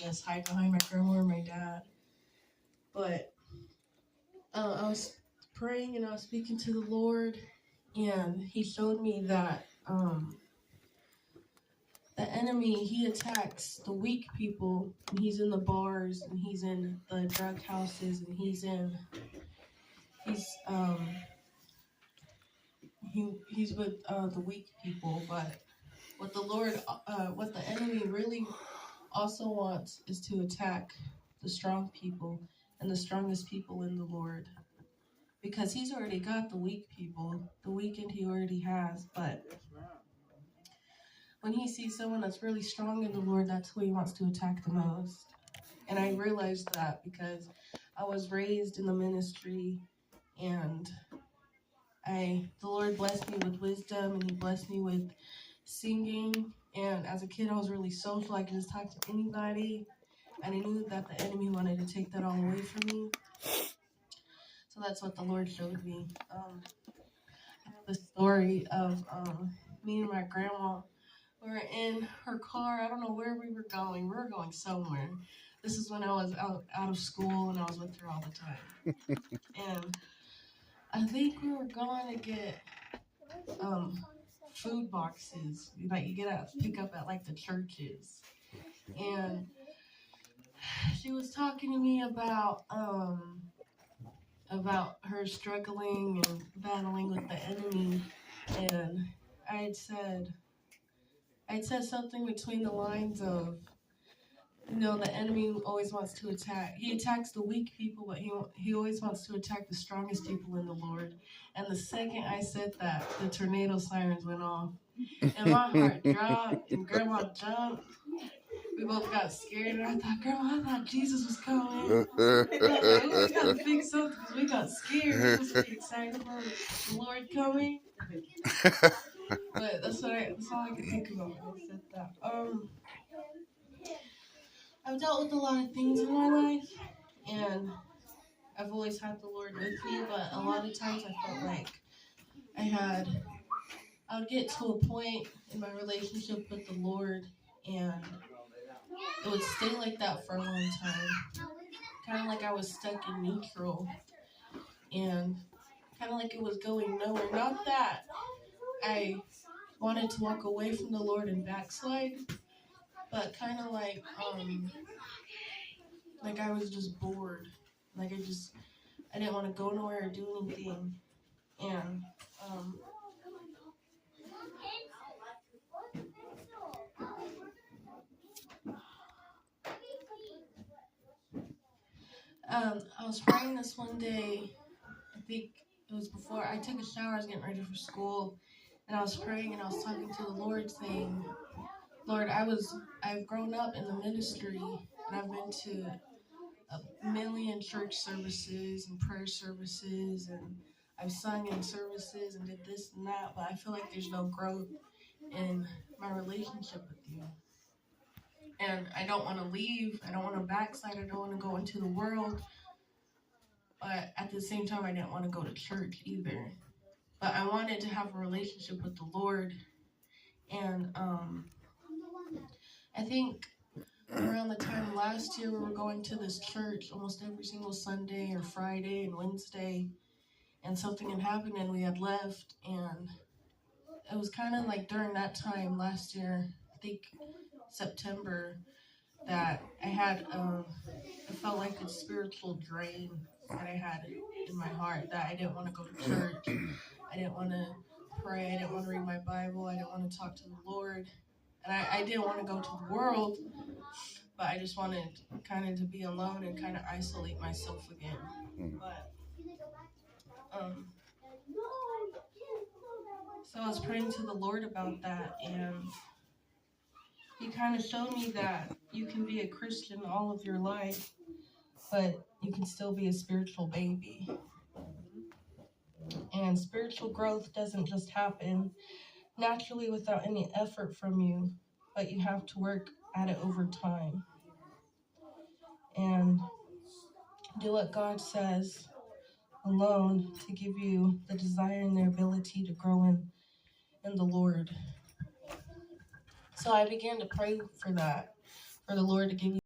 just hide behind my grandma or my dad. But I was praying and I was speaking to the Lord, and He showed me that the enemy, he attacks the weak people, and he's in the bars, and he's in the drug houses, and he's with the weak people. But what the enemy really also wants is to attack the strong people and the strongest people in the Lord, because he's already got the weak people. The weakened he already has, but when he sees someone that's really strong in the Lord, that's who he wants to attack the most. And I realized that because I was raised in the ministry, and the Lord blessed me with wisdom, and He blessed me with singing. And as a kid, I was really social. I could just talk to anybody, and I knew that the enemy wanted to take that all away from me. So that's what the Lord showed me. I have the story of me and my grandma. We were in her car. I don't know where we were going. We were going somewhere. This is when I was out of school, and I was with her all the time. And I think we were going to get food boxes that you pick up at like the churches. And she was talking to me about her struggling and battling with the enemy. And I had said something between the lines of, the enemy always wants to attack. He attacks the weak people, but he always wants to attack the strongest people in the Lord. And the second I said that, the tornado sirens went off. And my heart dropped, and Grandma jumped. We both got scared, and I thought Jesus was coming. We got to fix something because we got scared. We was pretty excited about the Lord coming. But that's all I can think about when I said that. I've dealt with a lot of things in my life, and I've always had the Lord with me, but a lot of times I felt like I would get to a point in my relationship with the Lord, and it would stay like that for a long time. Kind of like I was stuck in neutral, and kind of like it was going nowhere. Not that I wanted to walk away from the Lord and backslide, but kind of like I was just bored. Like I didn't want to go nowhere or do anything. And I was praying this one day. I think it was before I took a shower. I was getting ready for school, and I was praying, and I was talking to the Lord, saying, Lord, I've grown up in the ministry, and I've been to a million church services and prayer services, and I've sung in services and did this and that, but I feel like there's no growth in my relationship with you. And I don't want to leave. I don't want to backslide. I don't want to go into the world. But at the same time, I didn't want to go to church either. But I wanted to have a relationship with the Lord. And I think around the time last year, we were going to this church almost every single Sunday or Friday and Wednesday. And something had happened, and we had left. And it was kind of like during that time last year, I think September, that I had, it felt like a spiritual drain that I had in my heart, that I didn't want to go to church, I didn't want to pray, I didn't want to read my Bible, I didn't want to talk to the Lord, and I didn't want to go to the world, but I just wanted kind of to be alone and kind of isolate myself again. But, so I was praying to the Lord about that, and He kind of showed me that you can be a Christian all of your life, but you can still be a spiritual baby. And spiritual growth doesn't just happen naturally without any effort from you, but you have to work at it over time. And do what God says alone to give you the desire and the ability to grow in the Lord. So I began to pray for that, for the Lord to give me